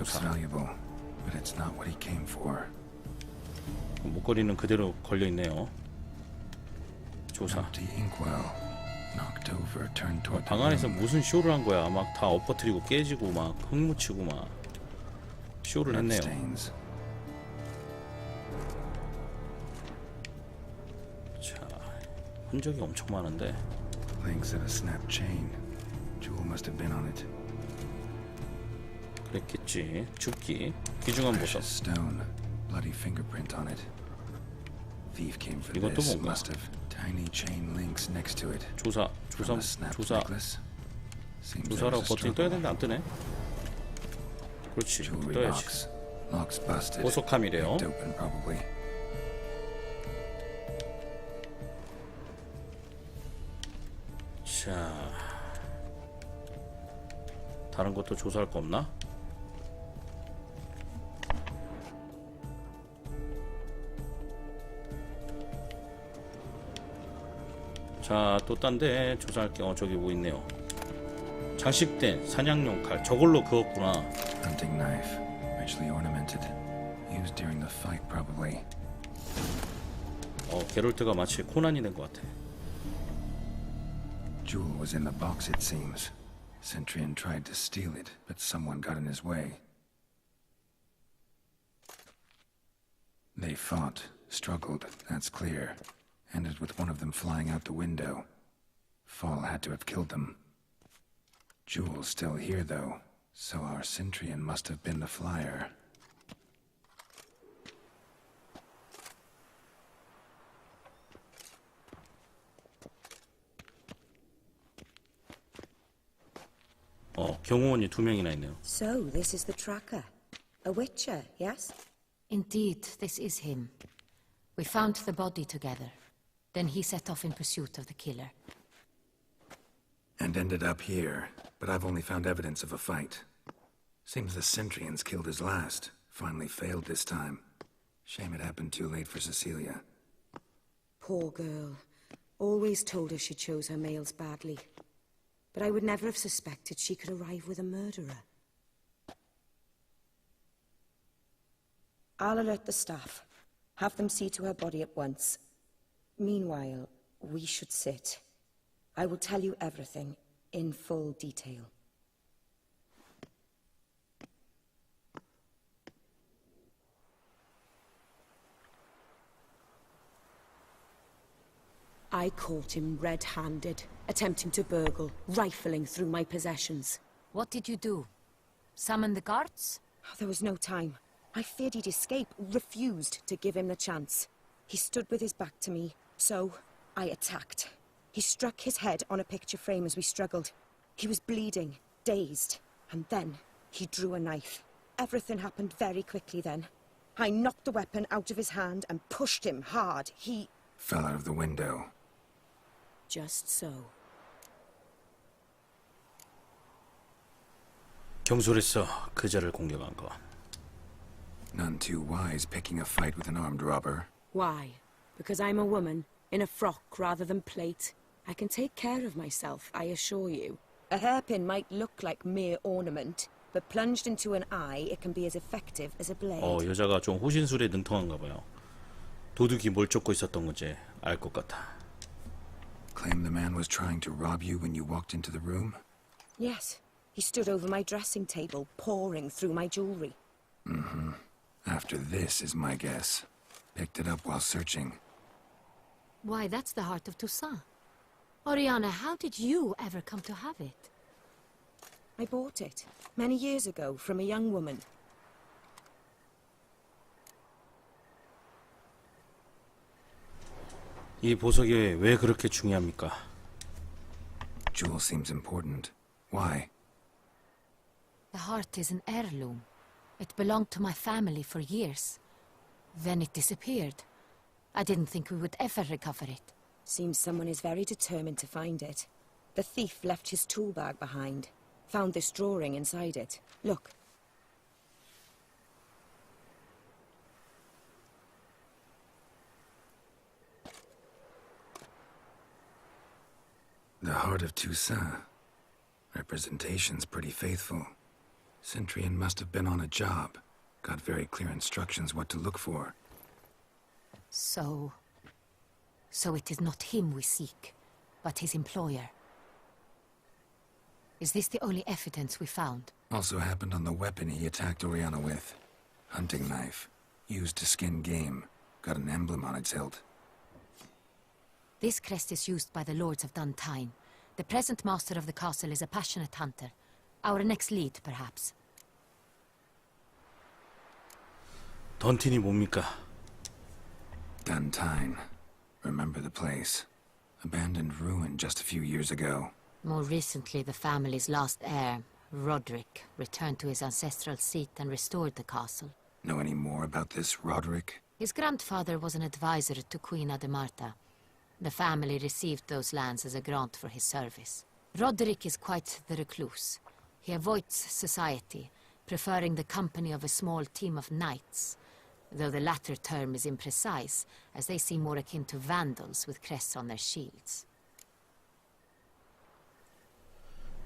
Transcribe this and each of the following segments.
looks valuable, but it's not what he came for. 목걸이는 그대로 걸려 있네요. 조사. Empty inkwell, knocked over, turned toward 방 안에서 무슨 쇼를 한 거야? 막 다 엎어뜨리고 깨지고 막 흙 묻히고 막 쇼를 했네요. 자, 흔적이 엄청 많은데. Links of a snapped chain. Jewel must have been on it. 그랬겠지. 죽기. 귀중한 보석. Stone, bloody fingerprint on it. Thief came for 이건 또 this. 뭔가? Must have tiny chain links next to it. 조사라고 버튼이 떠야 되는데 안 뜨네. 그렇지. 떠야지. 보석함이래요. 자, 다른 것도 조사할 거 없나? 자, 또 딴 데 조사할 게 저기 뭐 있네요. 장식된 사냥용 칼. 저걸로 그었구나. Hunting knife, richly ornamented, used during the fight probably. 게롤트가 마치 코난이 된 것 같아. Jewel was in the box, it seems. Centurion tried to steal it, but someone got in his way. They fought, struggled, that's clear. Ended with one of them flying out the window. Fall had to have killed them. Jewel's still here, though, so our Centurion must have been the flyer. 경호원이 2명이나 있네요. So, this is the tracker. A witcher, yes? Indeed, this is him. We found the body together. Then he set off in pursuit of the killer. And ended up here, but I've only found evidence of a fight. Seems the Centurions killed his last. Finally failed this time. Shame it happened too late for Cecilia. Poor girl. Always told her she chose her males badly. But I would never have suspected she could arrive with a murderer. I'll alert the staff. Have them see to her body at once. Meanwhile, we should sit. I will tell you everything in full detail. I caught him red-handed, attempting to burgle, rifling through my possessions. What did you do? Summon the guards? There was no time. I feared he'd escape, refused to give him the chance. He stood with his back to me, so I attacked. He struck his head on a picture frame as we struggled. He was bleeding, dazed, and then he drew a knife. Everything happened very quickly then. I knocked the weapon out of his hand and pushed him hard. He fell out of the window. Just so. 경솔했어. 그자를 공격한 거. None too wise picking a fight with an armed robber. Why? Because I'm a woman, in a frock rather than plate. I can take care of myself, I assure you. A hairpin might look like mere ornament, but plunged into an eye, it can be as effective as a blade. 여자가 좀 호신술에 능통한가 봐요. 도둑이 뭘 쫓고 있었던 건지 알 것 같아. Claim the man was trying to rob you when you walked into the room? Yes. He stood over my dressing table, pouring through my jewelry. Mm-hmm. After this is my guess. Picked it up while searching. Why, that's the heart of Toussaint. Oriana, how did you ever come to have it? I bought it, many years ago, from a young woman. 이 보석이 왜 그렇게 중요합니까? Jewel seems important. Why? The heart is an heirloom. It belonged to my family for years. Then it disappeared. I didn't think we would ever recover it. Seems someone is very determined to find it. The thief left his tool bag behind. Found this drawing inside it. Look. The heart of Toussaint. Representation's pretty faithful. Centurion must have been on a job. Got very clear instructions what to look for. So it is not him we seek, but his employer. Is this the only evidence we found? Also happened on the weapon he attacked Oriana with. Hunting knife. Used to skin game. Got an emblem on its hilt. This crest is used by the Lords of Duntine. The present master of the castle is a passionate hunter. Our next lead, perhaps. 던틴이 뭡니까? Duntine. Remember the place. Abandoned ruin just a few years ago. More recently, the family's last heir, Roderick, returned to his ancestral seat and restored the castle. Know any more about this Roderick? His grandfather was an advisor to Queen Ademarta. The family received those lands as a grant for his service. Roderick is quite the recluse. He avoids society, preferring the company of a small team of knights, though the latter term is imprecise, as they seem more akin to vandals with crests on their shields.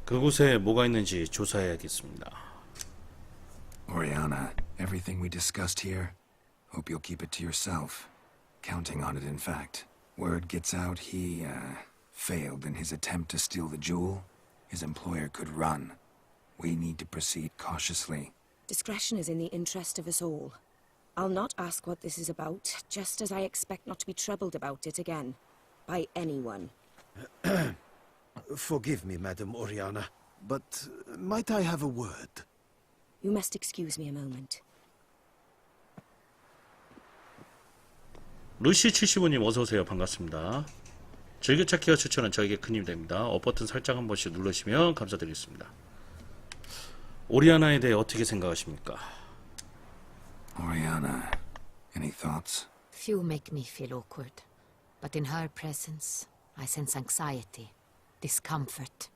그곳에 뭐가 있는지 조사해야겠습니다. Oriana, everything we discussed here, hope you'll keep it to yourself. Counting on it, in fact. Word gets out he, failed in his attempt to steal the jewel. His employer could run. We need to proceed cautiously. Discretion is in the interest of us all. I'll not ask what this is about, just as I expect not to be troubled about it again. By anyone. Forgive me, Madam Oriana, but might I have a word? You must excuse me a moment. 루시75님 어서오세요. 반갑습니다. 즐겨찾기와 추천은 저에게 큰 힘이 됩니다. 업 버튼 살짝 한 번씩 누르시면 감사드리겠습니다. 오리아나에 대해 어떻게 생각하십니까? Oriana, any thoughts? Few make me feel awkward, but in her presence, I sense anxiety, discomfort.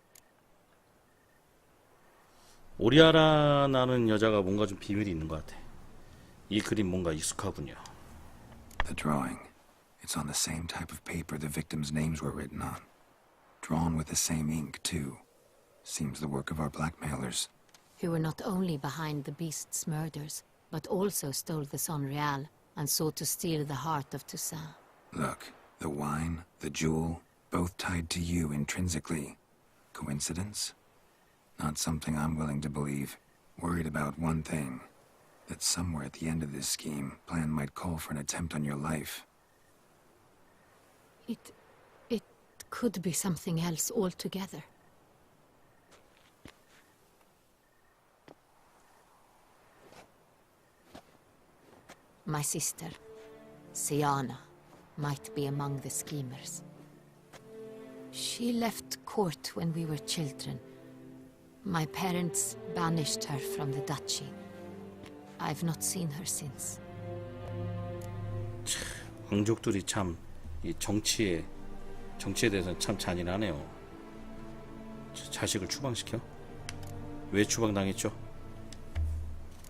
오리아나라는 여자가 뭔가 좀 비밀이 있는 것 같아. 이 그림 뭔가 익숙하군요. The drawing. It's on the same type of paper the victims' names were written on. Drawn with the same ink, too. Seems the work of our blackmailers. Who were not only behind the beast's murders, but also stole the Son Real and sought to steal the heart of Toussaint. Look, the wine, the jewel, both tied to you intrinsically. Coincidence? Not something I'm willing to believe. Worried about one thing. That somewhere at the end of this scheme, plan might call for an attempt on your life. It could be something else altogether. My sister, Siana, might be among the schemers. She left court when we were children. My parents banished her from the duchy. I've not seen her since. 왕족들이 참 이 정치에 대해서는 참 잔인하네요. 자식을 추방시켜? 왜 추방당했죠?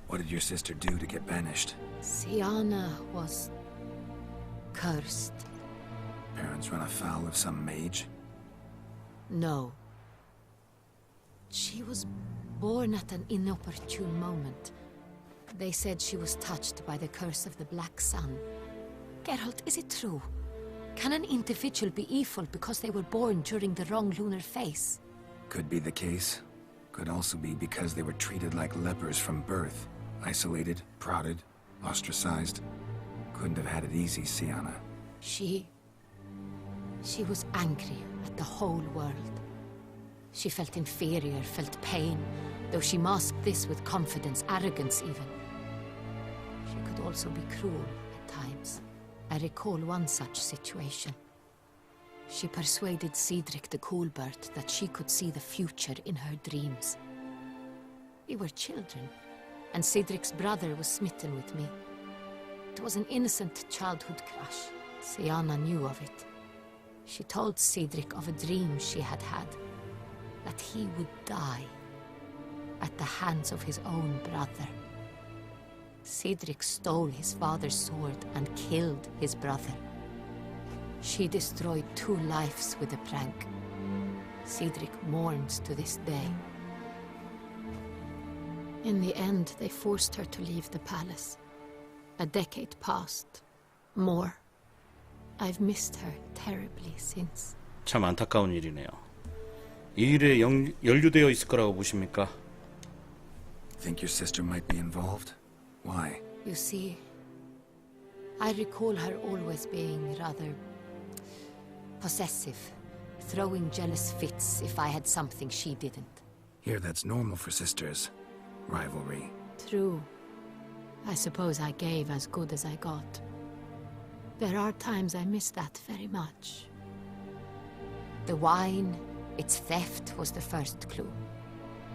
What did your sister do to get banished? Siana was cursed. Parents run afoul of some mage? No. She was born at an inopportune moment. They said she was touched by the curse of the Black Sun. Geralt, is it true? Can an individual be evil because they were born during the wrong lunar phase? Could be the case. Could also be because they were treated like lepers from birth. Isolated, prodded, ostracized. Couldn't have had it easy, Siana. She was angry at the whole world. She felt inferior, felt pain, though she masked this with confidence, arrogance even. She could also be cruel at times. I recall one such situation. She persuaded Cedric the Coolbird that she could see the future in her dreams. We were children, and Cedric's brother was smitten with me. It was an innocent childhood crush. Siana knew of it. She told Cedric of a dream she had had, that he would die at the hands of his own brother. Cedric stole his father's sword and killed his brother. She destroyed 2 lives with a prank. Cedric mourns to this day. In the end, they forced her to leave the palace. A decade passed. More. I've missed her terribly since. 참 안타까운 일이네요. 이 일에 연루되어 있을 거라고 보십니까? Think your sister might be involved? Why? You see, I recall her always being rather possessive, throwing jealous fits if I had something she didn't. Here, that's normal for sisters. Rivalry. True. I suppose I gave as good as I got. There are times I miss that very much. The wine, its theft was the first clue.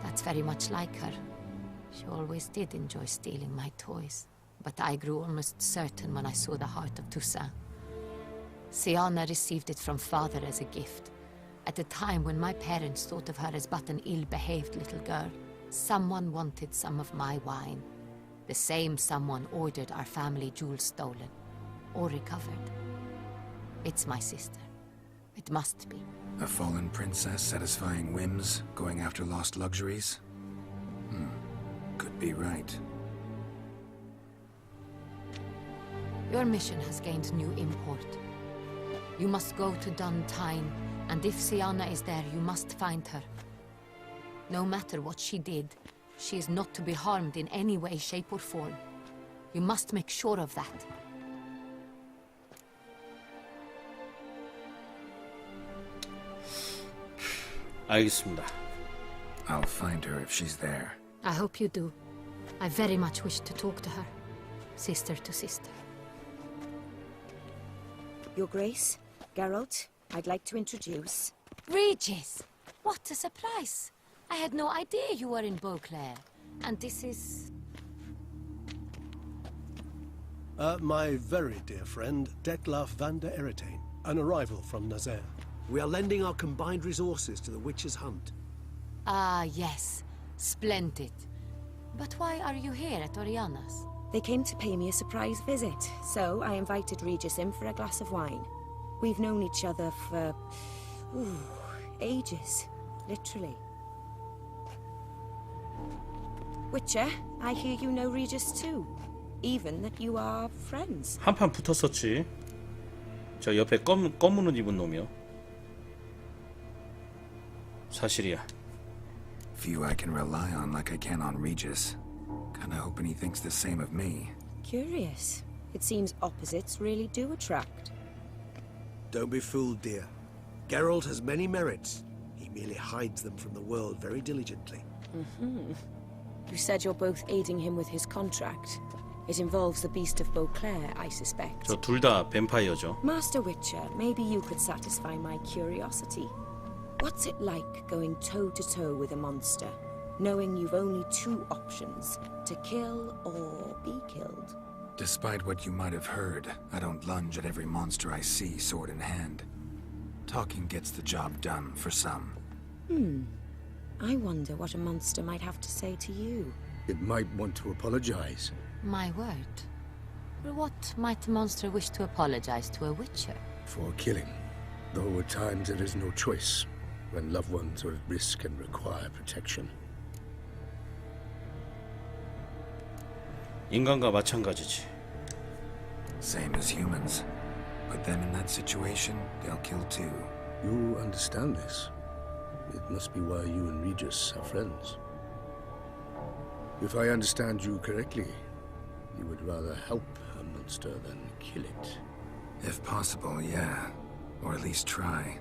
That's very much like her. She always did enjoy stealing my toys. But I grew almost certain when I saw the heart of Toussaint. Siana received it from father as a gift. At a time when my parents thought of her as but an ill-behaved little girl. Someone wanted some of my wine. The same someone ordered our family jewels stolen. Or recovered. It's my sister. It must be. A fallen princess satisfying whims, going after lost luxuries? Could be right. Your mission has gained new import. You must go to Duntine, and if Siana is there, you must find her. No matter what she did, she is not to be harmed in any way, shape or form. You must make sure of that. 알겠습니다. I'll find her if she's there. I hope you do. I very much wish to talk to her. Sister to sister. Your Grace, Geralt, I'd like to introduce... Regis! What a surprise! I had no idea you were in Beauclair. And this is... My very dear friend, Detlaf van der Eretain, an arrival from Nazaire. We are lending our combined resources to the Witcher's hunt. Ah, yes. Splendid. But why are you here at Oriana's? They came to pay me a surprise visit, so I invited Regis in for a glass of wine. We've known each other for... ages. Literally. Witcher, I hear you know Regis too. Even that you are friends. 한판 붙었었지. 저 옆에 검은 옷 입은 놈이요. 사실이야. Few I can rely on like I can on Regis. Kinda hoping he thinks the same of me. Curious. It seems opposites really do attract. Don't be fooled, dear. Geralt has many merits. He merely hides them from the world very diligently. You said you're both aiding him with his contract. It involves the Beast of Beauclair, I suspect. 저 둘 다 뱀파이어죠. Master Witcher, maybe you could satisfy my curiosity. What's it like going toe-to-toe with a monster, knowing you've only two options, to kill or be killed? Despite what you might have heard, I don't lunge at every monster I see sword in hand. Talking gets the job done for some. I wonder what a monster might have to say to you. It might want to apologize. My word. For what might a monster wish to apologize to a witcher? For killing. Though at times there is no choice, when loved ones are at risk and require protection. 인간과 마찬가지지. Same as humans. Put them in that situation, they'll kill too. You understand this. It must be why you and Regis are friends. If I understand you correctly, you would rather help a monster than kill it. If possible, yeah. Or at least try.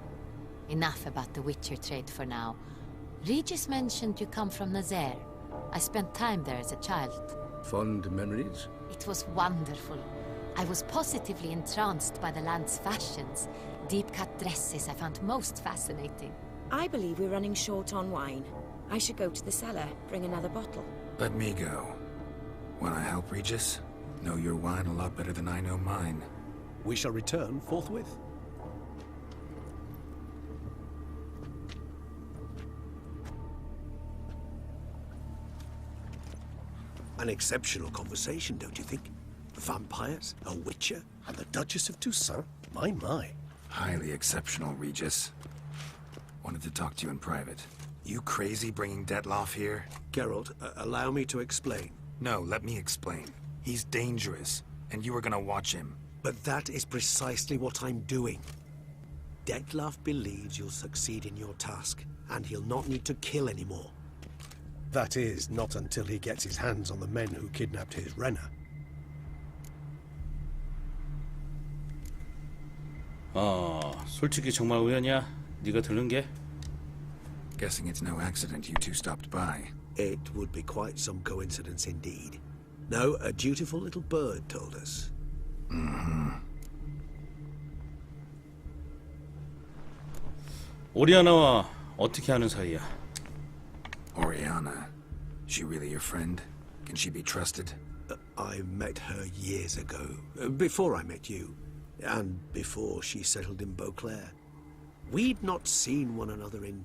Enough about the Witcher trade for now. Regis mentioned you come from Nazaire. I spent time there as a child. Fond memories? It was wonderful. I was positively entranced by the land's fashions. Deep-cut dresses I found most fascinating. I believe we're running short on wine. I should go to the cellar, bring another bottle. Let me go. Wanna help, Regis? Know your wine a lot better than I know mine. We shall return forthwith. An exceptional conversation, don't you think? Vampires, a witcher, And the Duchess of Toussaint? My. Highly exceptional, Regis. Wanted to talk to you in private. You crazy bringing Detloff here? Geralt, allow me to explain. No, let me explain. He's dangerous, and you were gonna watch him. But that is precisely what I'm doing. Detloff believes you'll succeed in your task, and he'll not need to kill anymore. That is, not until he gets his hands on the men who kidnapped his Renner. 솔직히 정말 우연이야? 네가 들은 게? Guessing it's no accident you two stopped by. It would be quite some coincidence indeed. No, a dutiful little bird told us. 오리아나와 어떻게 하는 사이야? Oriana. She really your friend? Can she be trusted? I met her years ago, before I met you, and before she settled in Beauclair. We'd not seen one another in...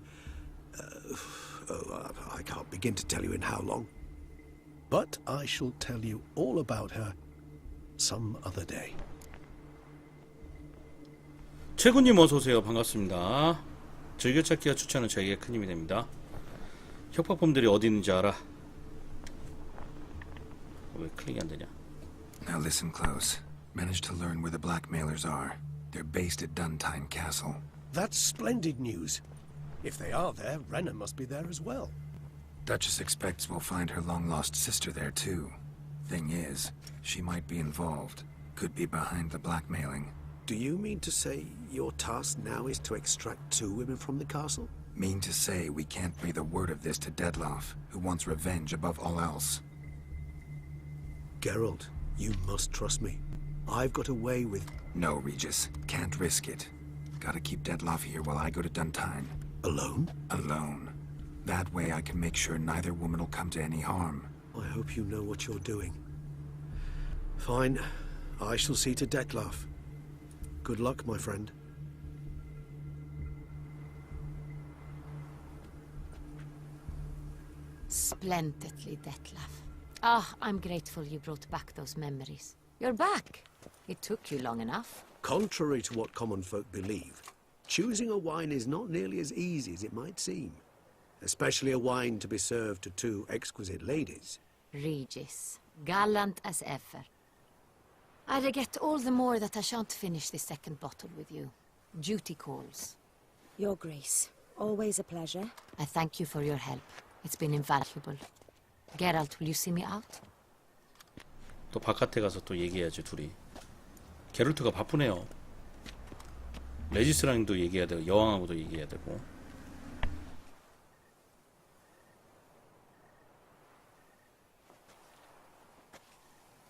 I can't begin to tell you in how long. But I shall tell you all about her some other day. 최군님 어서오세요. 반갑습니다. 즐겨찾기와 추천은 저에게 큰 힘이 됩니다. 협박범들이 어디 있는지 알아? 왜 클릭이 안 되냐? Now listen close. Managed to learn where the blackmailers are. They're based at Duntine Castle. That's splendid news. If they are there, Renner must be there as well. Duchess expects we'll find her long-lost sister there, too. Thing is, she might be involved. Could be behind the blackmailing. Do you mean to say your task now is to extract 2 women from the castle? Mean to say we can't breathe a word of this to Detloff, who wants revenge above all else. Geralt, you must trust me. I've got a way with... No, Regis. Can't risk it. Gotta keep Detloff here while I go to Duntine. Alone? Alone. That way I can make sure neither woman will come to any harm. I hope you know what you're doing. Fine. I shall see to Detloff. Good luck, my friend. Splendidly, Detlaff. Ah, I'm grateful you brought back those memories. You're back. It took you long enough. Contrary to what common folk believe, choosing a wine is not nearly as easy as it might seem. Especially a wine to be served to 2 exquisite ladies. Regis, gallant as ever. I regret all the more that I shan't finish this second bottle with you. Duty calls. Your Grace, always a pleasure. I thank you for your help. It's been invaluable. Geralt, will you see me out? 또 바깥에 가서 또 얘기해야지 둘이. 게롤트가 바쁘네요. 레지스랑도 얘기해야 되고 여왕하고도 얘기해야 되고.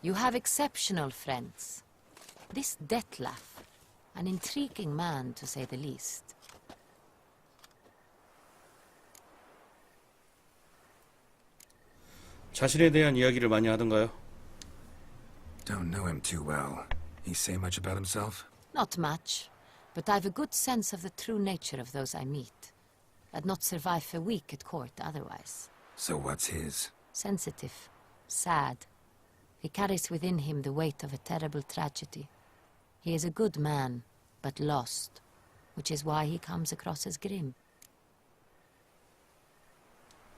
You have exceptional friends. This Detlaff, an intriguing man to say the least. 자신에 대한 이야기를 많이 하던가요? Don't know him too well. He say much about himself? Not much, but I've a good sense of the true nature of those I meet. I'd not survive a week at court otherwise. So what's his? Sensitive, sad. He carries within him the weight of a terrible tragedy. He is a good man, but lost, which is why he comes across as grim.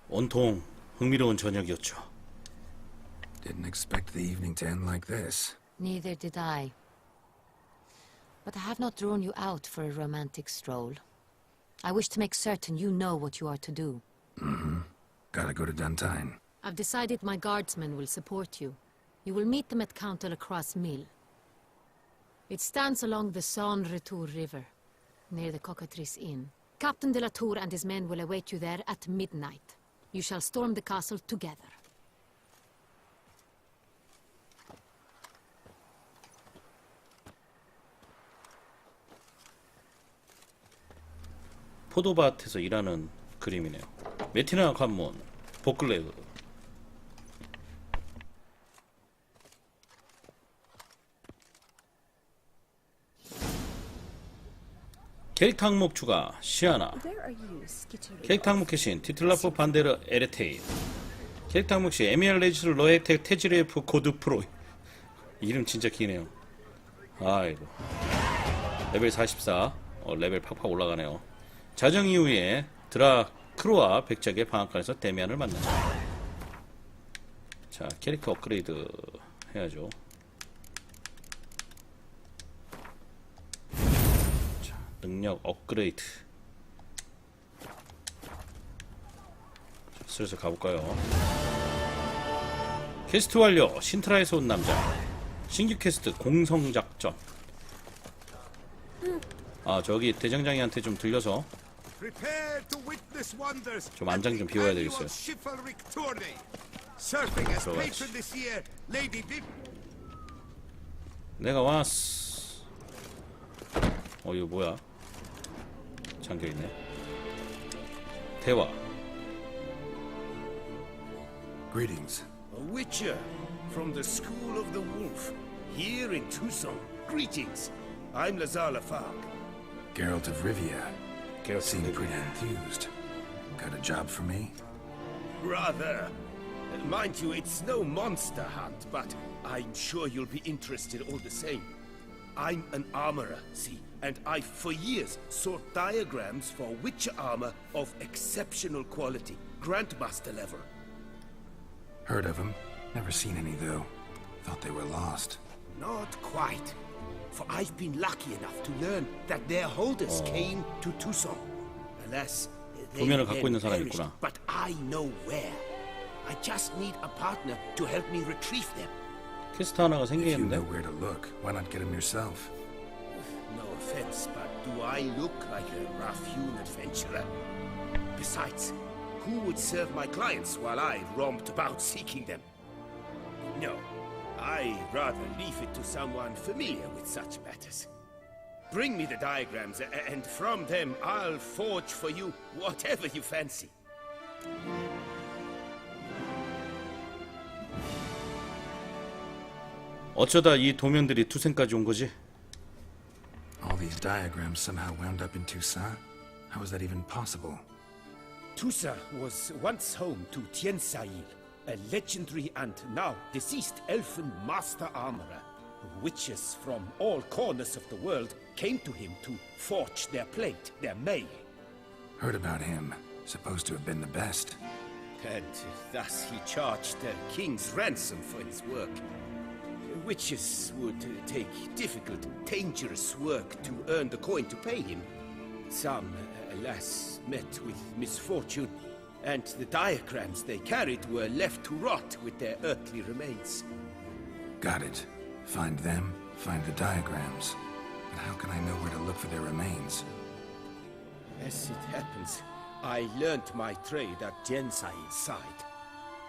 온통 흥미로운 저녁이었죠. Didn't expect the evening to end like this. Neither did I. But I have not drawn you out for a romantic stroll. I wish to make certain you know what you are to do. Gotta go to Duntine. I've decided my guardsmen will support you. You will meet them at Count de la Croix's mill. It stands along the Saône-Retour River, near the Cockatrice Inn. Captain de la Tour and his men will await you there at midnight. You shall storm the castle together. 포도밭에서 일하는 그림이네요. 메티나 관문, 보클레그. 캐릭터 항목 추가, 시아나. 캐릭터 항목 캐신, 티틀라프 반데르 에레테인. 캐릭터 항목 시, 에미알 레지스 로에텍 테지레프 고드 프로. 이름 진짜 기네요. 아이고. 레벨 44. 레벨 팍팍 올라가네요. 자정 이후에 크루와 백작의 방앗간에서 데미안을 만나자. 자, 캐릭터 업그레이드 해야죠. 자, 능력 업그레이드. 자, 슬슬 가볼까요? 퀘스트 완료. 신트라에서 온 남자. 신규 퀘스트 공성작전. 아, 저기 대장장이한테 좀 들려서 좀 안장 좀 비워야 되겠어요. 들어가지. 내가 왔어. 이거 뭐야? 잠겨있네. 대화. Greetings. A witcher from the school of the wolf, here in Tucson. Greetings. I'm Lazar Lafag. Geralt of Rivia. Seem pretty enthused. Got a job for me? Rather. Mind you, it's no monster hunt, but I'm sure you'll be interested all the same. I'm an armorer, see, and I've for years sought diagrams for witcher armor of exceptional quality, Grandmaster level. Heard of them. Never seen any, though. Thought they were lost. Not quite. For I've been lucky enough to learn that their holders came to Tucson. Alas, they 도면을 갖고 있는 then 사람이 perished, 있구나. but I know where. I just need a partner to help me retrieve them. 퀘스트 하나가 If you 생기겠는데? know where to look, why not get them yourself? No offense, but do I look like a rough-hewn adventurer? Besides, who would serve my clients while I romped about seeking them? No, I'd rather leave it to someone familiar with such matters. Bring me the diagrams, and from them I'll forge for you whatever you fancy. 어쩌다 이 도면들이 투생까지 온 거지? All these diagrams somehow wound up in Tucson? How is that even possible? Tusa was once home to Tiensail, a legendary and now deceased elfin master armorer. Witches from all corners of the world came to him to forge their plate, their mail. Heard about him. Supposed to have been the best. And thus he charged the king's ransom for his work. Witches would take difficult, dangerous work to earn the coin to pay him. Some, alas, met with misfortune, and the diagrams they carried were left to rot with their earthly remains. Got it. Find them, find the diagrams. But how can I know where to look for their remains? As it happens, I learned my trade at Jensail's side.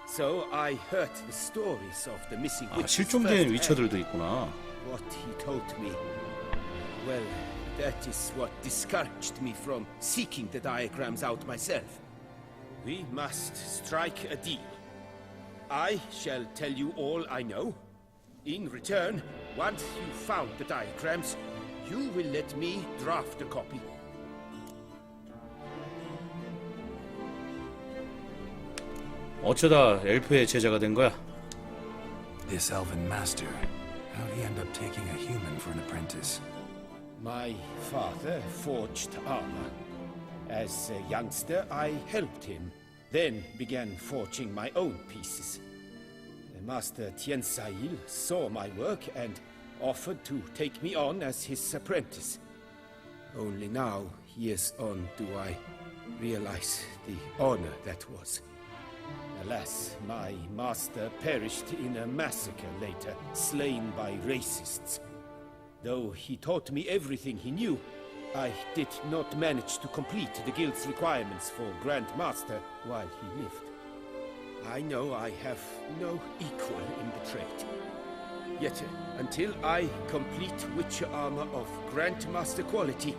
So I heard the stories of the missing 아, witches 실종된 firsthand. 위쳐들도 있구나. What he told me, well, that is what discouraged me from seeking the diagrams out myself. We must strike a deal. I shall tell you all I know. In return, once you've found the diagrams, you will let me draft a copy. 어쩌다 엘프의 제자가 된 거야? This elven master. How'd he end up taking a human for an apprentice? My father forged armor. As a youngster, I helped him, then began forging my own pieces. Master Tiensail saw my work and offered to take me on as his apprentice. Only now, years on, do I realize the honor that was. Alas, my master perished in a massacre later, slain by racists. Though he taught me everything he knew, I did not manage to complete the guild's requirements for Grand Master while he lived. I know I have no equal in the trade. Yet, until I complete Witcher armor of Grandmaster quality,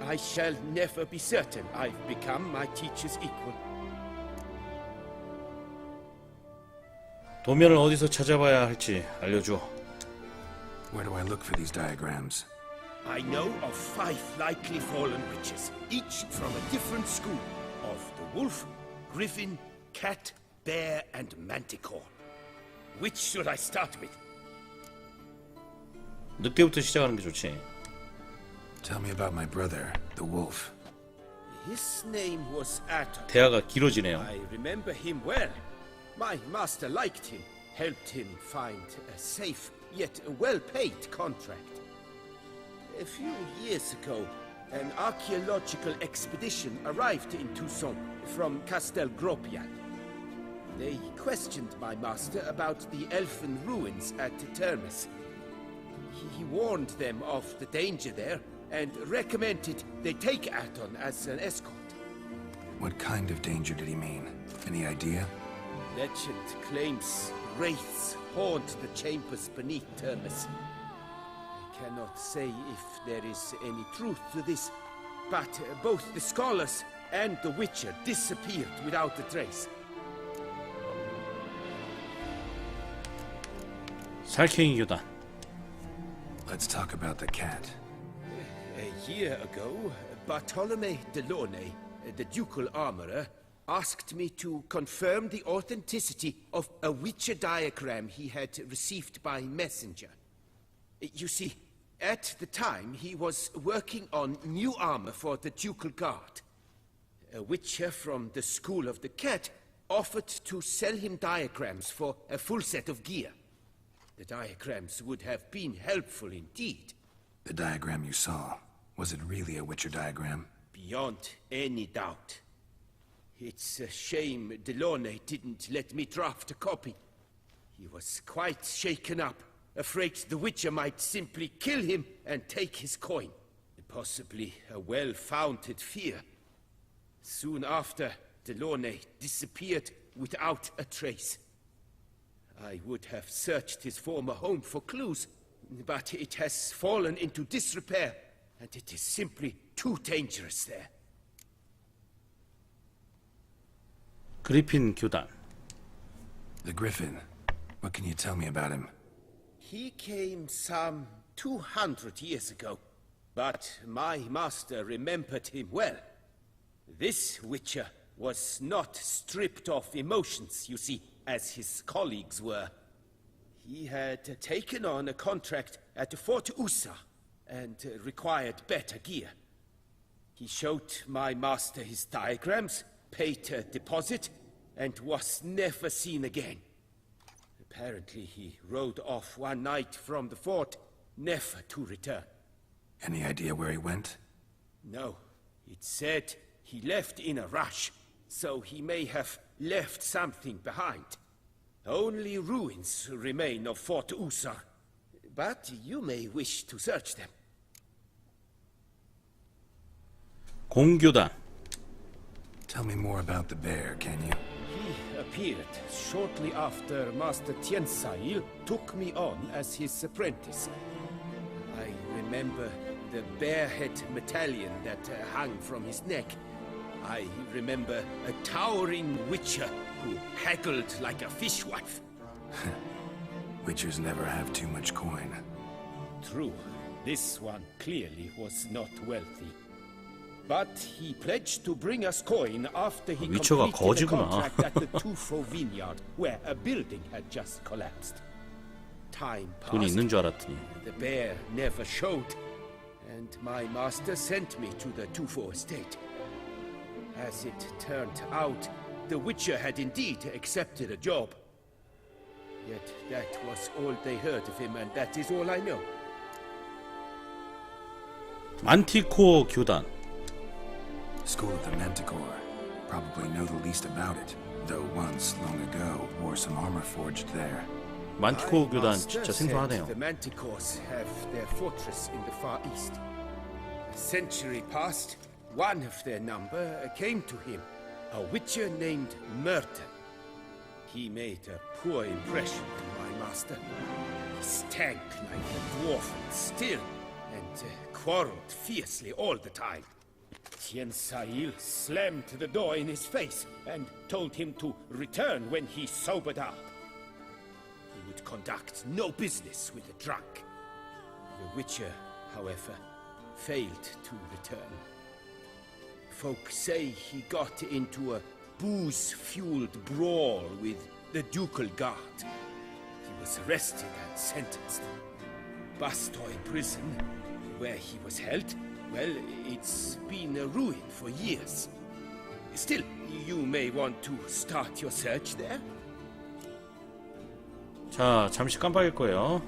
I shall never be certain I've become my teacher's equal. 도면을 어디서 찾아봐야 할지 알려줘. Where do I look for these diagrams? I know of 5 likely fallen witches, each from a different school of the wolf, griffin, cat, bear, and manticore. Which should I start with? 늑대부터 시작하는 게 좋지. Tell me about my brother, the wolf. His name was Atom. 대화가 길어지네요. I remember him well. My master liked him, helped him find a safe yet well-paid contract. A few years ago, an archaeological expedition arrived in Tucson from Castel Gropian. They questioned my master about the elfin ruins at Termes. He warned them of the danger there and recommended they take Aton as an escort. What kind of danger did he mean? Any idea? Legend claims wraiths haunt the chambers beneath Termes. I cannot say if there is any truth to this, but both the scholars and the Witcher disappeared without a trace. 살쾡이 교단. Let's talk about the cat. A year ago, Bartolome Delaunay, the ducal armorer, asked me to confirm the authenticity of a Witcher diagram he had received by messenger. You see, at the time he was working on new armor for the ducal guard. A Witcher from the School of the Cat offered to sell him diagrams for a full set of gear. The diagrams would have been helpful indeed. The diagram you saw, was it really a Witcher diagram? Beyond any doubt. It's a shame Delaunay didn't let me draft a copy. He was quite shaken up, afraid the Witcher might simply kill him and take his coin. Possibly a well-founded fear. Soon after, Delaunay disappeared without a trace. I would have searched his former home for clues, but it has fallen into disrepair, and it is simply too dangerous there. 그리핀 교단. The Griffin. What can you tell me about him? He came some 200 years ago, but my master remembered him well. This Witcher was not stripped of emotions, you see, as his colleagues were. He had taken on a contract at Fort Usa and required better gear. He showed my master his diagrams, paid a deposit, and was never seen again. Apparently he rode off one night from the fort, never to return. Any idea where he went? No. It said he left in a rush, so he may have left something behind. Only ruins remain of Fort Usa, but you may wish to search them. 공교단. Tell me more about the bear, can you? He appeared shortly after Master Tiensail took me on as his apprentice. I remember the bear-head medallion that hung from his neck. I remember a towering Witcher who haggled like a fishwife. Witchers never have too much coin. True, this one clearly was not wealthy. But he pledged to bring us coin after he 위쳐가 completed a 거지구나. contract at the Tufo vineyard, where a building had just collapsed. Time 돈이 passed. 있는 줄 알았더니. The bear never showed, and my master sent me to the Tufo estate. As it turned out, the Witcher had indeed accepted a job. Yet that was all they heard of him, and that is all I know. 만티코어 교단. School of the Manticore. Probably know the least about it, though once, long ago, wore some armor forged there. 만티코어 교단 My 진짜 master said 생소하네요. The Manticores have their fortress in the Far East. A century passed, one of their number came to him, a Witcher named Merton. He made a poor impression on my master. He stank like a dwarf still, and quarreled fiercely all the time. Tiensail slammed the door in his face and told him to return when he sobered up. He would conduct no business with a drunk. The Witcher, however, failed to return. Folk say he got into a booze-fueled brawl with the ducal guard. He was arrested and sentenced. Bastoy prison, where he was held, Well, it's been a ruin for years. Still, you may want to start your search there. 자, 잠시 깜빡일 거예요.